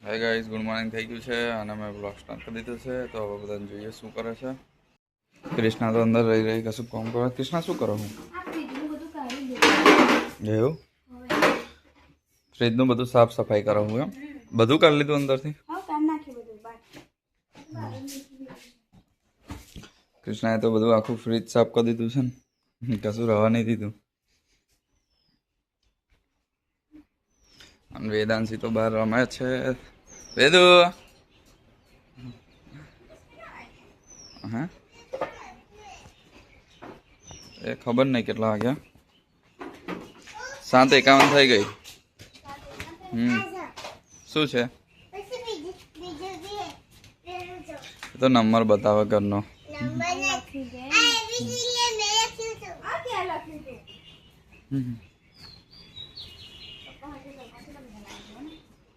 Hi guys, good morning થઈ ગયું છે અને મેં બ્લોગ સ્ટાર્ટ કરી દીધું છે. તો હવે બધાને જોઈએ શું કરે છે. કૃષ્ણા તો અંદર રહી કશું કામ કરે. કૃષ્ણા શું કરો હું એવું ફ્રીજનું બધું સાફ સફાઈ કરો હું એમ બધું કરી લીધું અંદરથી. કૃષ્ણાએ તો બધું આખું ફ્રીજ સાફ કરી દીધું છે ને કશું રહેવા નહીં દીધું. અને વેદાંશી તો બહાર રમે છે. વેદુ હા એ ખબર નહીં કેટલા વાગ્યા. 7:51 થઈ ગઈ. શું છે તો નંબર બતાવે ઘરનો.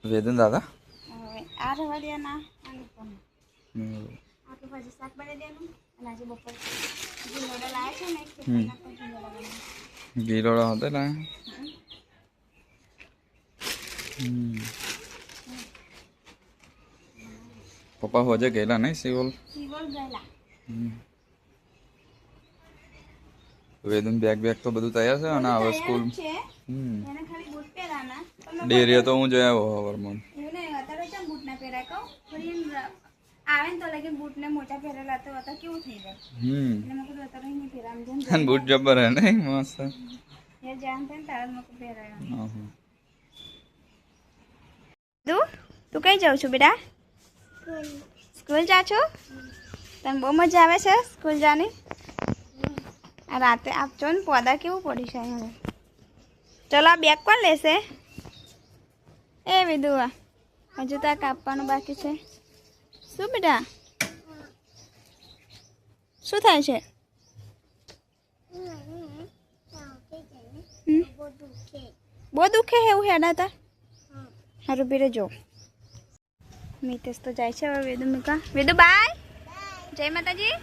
વેદન દાદા ગીરોડા હતા ને પપ્પા હોજે ગયેલા નહીં સિવલ. વેદન બેગ તો બધું તૈયાર છે અને હવે સ્કૂલ ડેરીએ તો હું જોયા હવારમાં. બૂટ જબર હે નહીં મસ્ત. તું કઈ જાઉં છું બેટા? સ્કૂલ જા છો? તને બહુ મજા આવે છે સ્કૂલ જાની? આ રાતે આપજો ને પોદા કેવું પડી છે હવે. ચલો આ બેગ કોણ લેશે? એ વિદુઆ હજુ તો આ કાપવાનું બાકી છે. શું બેટા શું થાય છે? બહુ દુખે એવું હેડા તા સારું પીરે જો. મિતેશ તો જાય છે હવે વેદુ મૂકા. વેદુ બાય, જય માતાજી.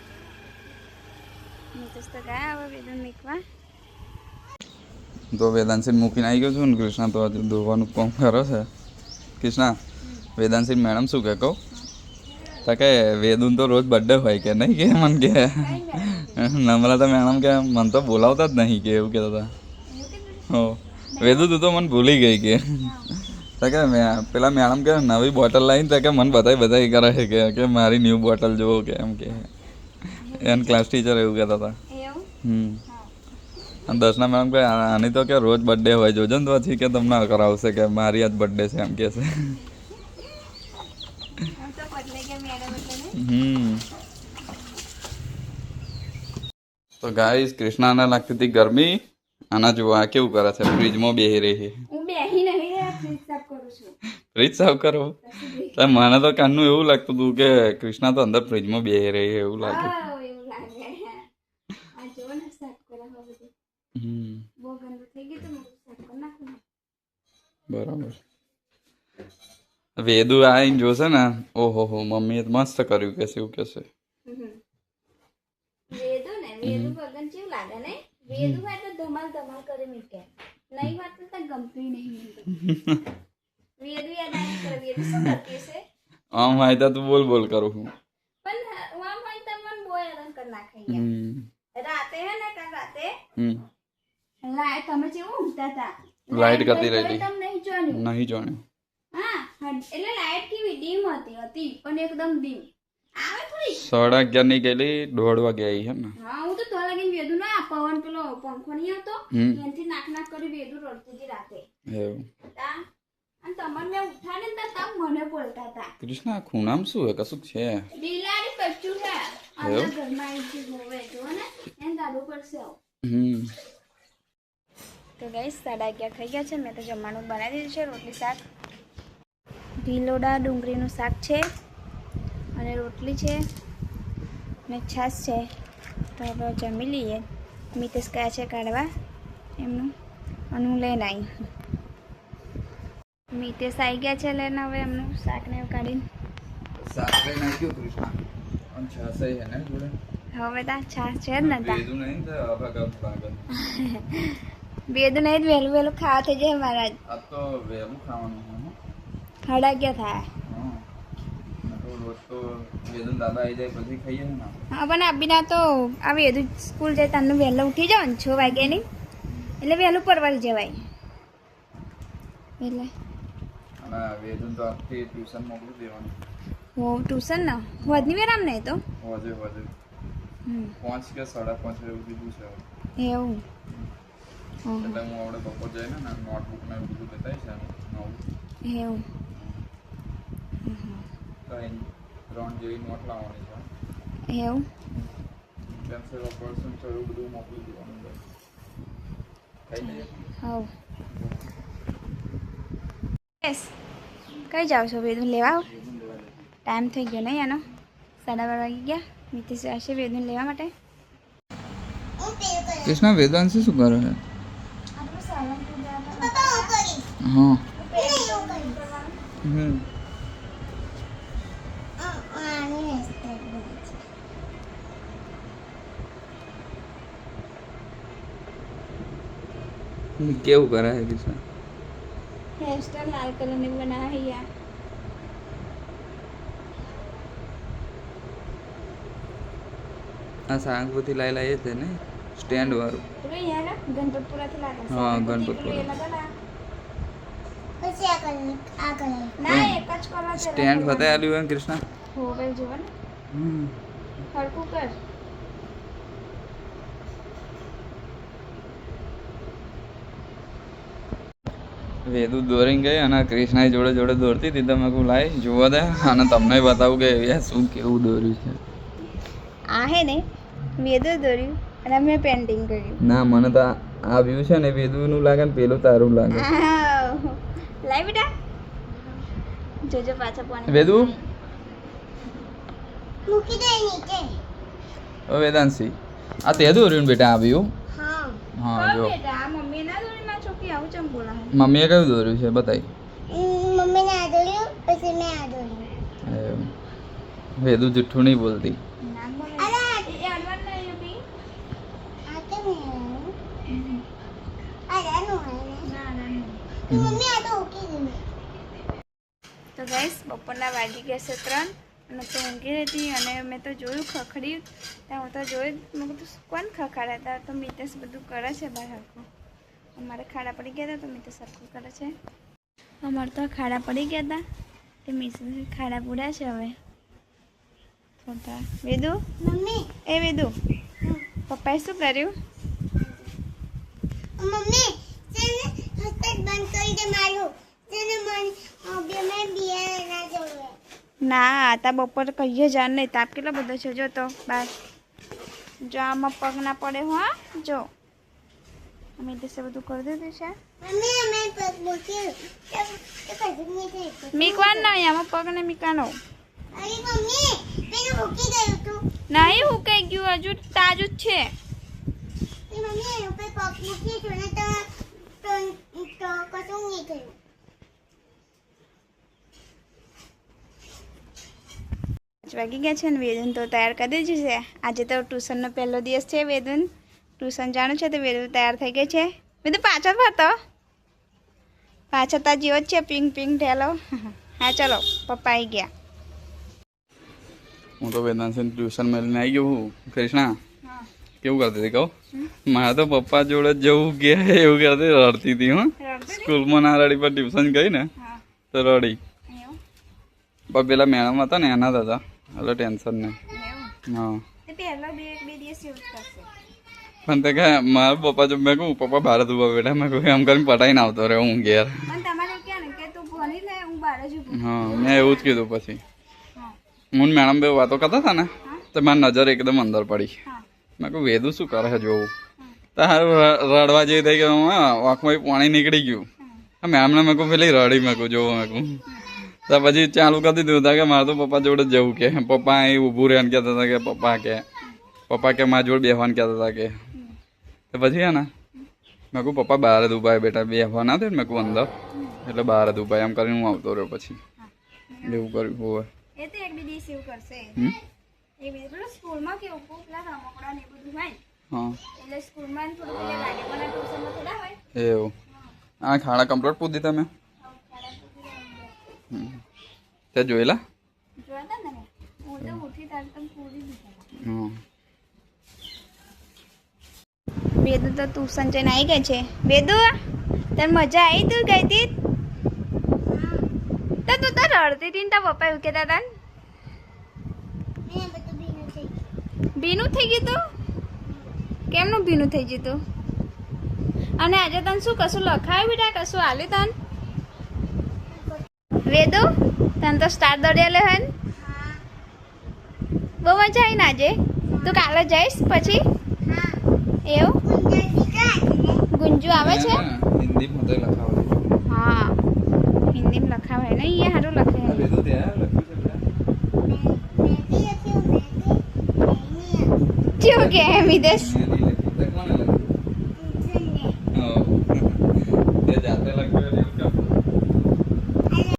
મિતેશ તો ગયા હવે વેદુ મૂકવા. તો વેદાંશી મૂકીને આવી ગયો છું ને કૃષ્ણા તો હજુ દોવાનું કામ કરે છે. કૃષ્ણા વેદાંશી મેડમ શું કહે કહું તો કે વેદુન તો રોજ બર્થડે હોય કે નહીં કે મને કે નમ્રતા મેડમ કે મને તો બોલાવતા જ નહીં કે એવું કહેતા હતા. હો વેદુ તું તો મને ભૂલી ગઈ કે તો કે પેલા મેડમ કે નવી બોટલ લાવીને તો કે મને બધાય કરે છે કે મારી ન્યૂ બોટલ જોવો કે એમ કે એને ક્લાસ ટીચર એવું કહેતા હતા. અને દર્શના મેડમ કે આની તો કે રોજ બર્થડે હોય જોજો ને તો પછી કે તમને કરાવશે કે મારી આજ બર્થડે છે એમ કે છે. તો ગાઈસ કૃષ્ણાને લાગતી હતી ગરમી અને જો આ કેવું કરે છે ફ્રીજમાં બેહી રહી છે. ફ્રીજ સાફ કરો મને તો કાનનું એવું લાગતું હતું કે કૃષ્ણા તો અંદર ફ્રીજમાં બેહી રહી છે એવું લાગે. બરાબર. વેદુ આવીને જોશે ને ઓહો હો મમ્મીએ મસ્ત કર્યું કે એવું કહેશે. આમ હોય તો તું બોલ કરું છું. લાઈટ કરતી રહેલી નહીં જોણ્યું. એટલે લાઈટ કેવી ડીમ હતી પણ એકદમ ડીમ આવે થોડી. 11:30 ની ગયેલી 1:30 વાગે આવી એમ ને. હા હું તો તો લાગીને વેદુ ના પવન પેલો પંખો નહીં આવતો એનથી નાક કરી વેદુ રડતી હતી રાતે. એવું અને તમારે મેં ઉઠાડે ને તમ મને બોલતા હતા. કૃષ્ણા ખૂણામ શું હે કશું છે? બિલાડી બચ્ચું છે અંદર ઘરમાં આવી હોવે જો ને એને ગાડું પડશે. તો ગાઈસ 11:30 થઈ ગયા છે. મેં તો જમવાનું બનાવી દીધું છે. રોટલી શાક ભીલોડા ડુંગળીનું શાક છે અને રોટલી છે અને છાશ છે. તો હવે જમી લઈએ. મિતેશ ગયા છે કાઢવા એમનું અને હું લઈને આવી. મિતેશ આવી ગયા છે લઈને હવે એમનું શાકને કાઢીને હવે તા છાશ છે જ ને બેદું નહીં વહેલું ખાવા થઈ જાય મારા. આ તો વહેલું ખાવાનું 11:30 થાય. રોજ તો વેદન દાદા આવી જાય પછી ખાઈએ ને. હા પણ આપીના તો આવી બધું સ્કૂલ જાય તારનું વહેલું ઉઠી જાવ ને 6 વાગ્યાની એટલે વહેલું પરવારી જવાય એટલે અને વેદન તો આખી ટ્યુશન મોકલી દેવાનું. હો ટ્યુશન ને વધની વેરામ નહીં તો હોજે 5 કે 5:30 એવું કીધું છે. એવું એટલે હું આવડે બપોર જઈને ને નોટબુક ને એવું બધું બતાવી છે નવું. એવું તો 3 જેવી નોટ લાવવાની છે. એવું પેન્સિલ ઓપરેશન છે એવું બધું મોકલી દેવાનું. ખાઈ લઈએ. હા યસ કઈ જાવ છો વેદું લેવા ટાઈમ થઈ ગયો નહીં એનો 12:30 વાગી ગયા નીતિશ આવશે વેદું લેવા માટે કૃષ્ણ વેદાંશી શું કરે છે? હા કેવું કરે છે કૃષ્ણ? હેરસ્ટાઈલ લાલ કલરની બના है यार આ સાંગપુરથી લાયેલા એ છે ને સ્ટેન્ડ વાળું. પેલું યાર ના ગણપતપુરાથી લાવ્યા હા ગણપતપુરા ના એક જ કલર સ્ટેન્ડ ફતે આલ્યું હોય કૃષ્ણ. હોવેલ જોવા ને હરકું કર વેદુ દોરીને ગઈ અને કૃષ્ણ જોડે જોડે દોરતી હતી. તમે કહું લાય જોવા દે અને તમને બતાવું કે શું કેવું દોર્યું છે. આ હે ને વેદુ દોર્યું અને મેં પેન્ટિંગ કર્યું. ના મને તો આ વ્યૂ છે ને વેદુનું લાગે ને પેલું તારું લાગે. લાય બેટા જોજો પાછા પાણી વેદુ મૂકી દે નીચે. ઓ વેદાંશી આ તે દોર્યું ને બેટા આ વ્યૂ? હા જો બેટા આ મમ્મી ના દોરી માં છોકરી આવું ચમ બોલા હે મમ્મીએ કયું દોર્યું છે બતાવી. મમ્મી ને આ દોર્યું પછી મેં આ દોર્યું. વેદુ જુઠ્ઠું નહીં બોલતી. નામ બોલે અરે એ અનવર નહીં હતી આ કે મે આ રાનો ના મમ્મી આ તો ઓકી દે. તો ગાઈસ બપોરના વાગી ગયા છે 3 અને તો ઊંઘી હતી અને મેં તો જોયું ખખડ્યું ત્યાં હું તો જોયું મેં કીધું કોણ ખખડાતા હતા તો મિતેશ બધું કરે છે બહાર હરખું. અમારે ખાડા પડી ગયા હતા તો મિતેશ હરખું કરે છે. અમારે તો ખાડા પડી ગયા હતા તે મિતેશ ખાડા પૂડ્યા છે હવે થોડા. વેદુ મમ્મી એ વેદુ પપ્પાએ શું કર્યું? મમ્મી તેને હસ્તક બંધ કરી દે મારું તેને મન બે મેં બિયા ના જોવે. ના તા બપોર કહીએ જાન નહીં તાપ કેટલો બધો છે જો તો બાર જો આમાં પગ ના પડે હા જો અમે તે બધું કરી દીધું છે. મમ્મી અમે પગ મૂકી મીકવાન ના આમાં પગ ને મીકાનો. અરે મમ્મી પેલું મૂકી ગયું તું નહીં હુકાઈ ગયું હજુ તાજું જ છે. મમ્મી એનું પગ મૂકી છું ને તો કશું નહીં થયું. વાગી ગયા છે ને વેદન તો તૈયાર કરી દીધું છે. આજે તો ટ્યુશનનો પહેલો દિવસ છે. વેદન ટ્યુશન જાણું છે તો વેદન તૈયાર થઈ ગઈ છે. વેદન પાછળ ફરતો પાછળ તાર જેવો જ છે પિંક પિંક ઠેલો. હા ચલો પપ્પા આવી ગયા. હું તો વેદાંશી ટ્યુશન મેળવીને આવી ગયો હું. કૃષ્ણા કેવું કરતી હતી કહું? મારે તો પપ્પા જોડે જવું કે એવું કરતી રડતી હતી. હું સ્કૂલમાં ના રડી પણ ટ્યુશન ગઈ ને તો રડી. પણ પેલા મેડમ હતા ને એના હતા એટલે ટેન્શન નહીં. હા પણ તે કહે મારા પપ્પા જો મેં કહું પપ્પા બહાર જ ઉભા બેઠા મેં કહું એમ કરીને પટાઈને આવતો રહ્યો હું ઘેર. હા મેં એવું જ કીધું. પછી હું મેડમ બે વાતો કરતા હતા ને તો મારી નજર એકદમ અંદર પડી. મેં કહું વેદુ શું કરે છે જોવું તારું રડવા જેવી થઈ ગયું. આંખમાં પાણી નીકળી ગયું. મેમને મેં કહું પેલી રડી મેં કહું જોવું મેં કહું તો પછી ચાલુ કરી દીધું હતા કે મારે તો પપ્પા જોડે જ જવું કે પપ્પા અહીં ઊભું રહેવાનું કહેતા હતા કે પપ્પા કે મારા જોડે બેસવાનું કહેતા હતા કે તો પછી હે ને મેં કહું પપ્પા બહાર જ ઉભા બેટા બેસવા ના થાય મેં કહું અંદર એટલે બહાર જ ઉભા એમ કરીને હું આવતો રહ્યો. પછી એવું કર્યું હોય હા એવું. હા ખાડા કમ્પ્લીટ પૂછી તમે તે જોયેલા જોતા ને હું તો ઉઠી તાર તો પૂરી દીધા હમ. બેદુ તો ટ્યુશન જઈને આવી ગઈ છે. બેદુ તને મજા આવી તું ગઈ હતી તો તું તો રડતી હતી ને તારા પપ્પા એવું કહેતા હતા ભીનું થઈ ગયું તું કેમનું ભીનું થઈ ગયું તું અને આજે તને શું કશું લખાયું બેટા કશું આલ્યું તને વેદુ તને તો સ્ટાર દોડ્યા લે હન બહુ મજા આવી ને આજે તું કાલે જઈશ પછી એવું ગુંજુ આવે છે હિન્દીમાં તો લખાવડે હા હિન્દીમાં લખાવે ને અહીંયા સારું લખે વેદુ ત્યાં લખ્યું છે કેવું કે વિદેશ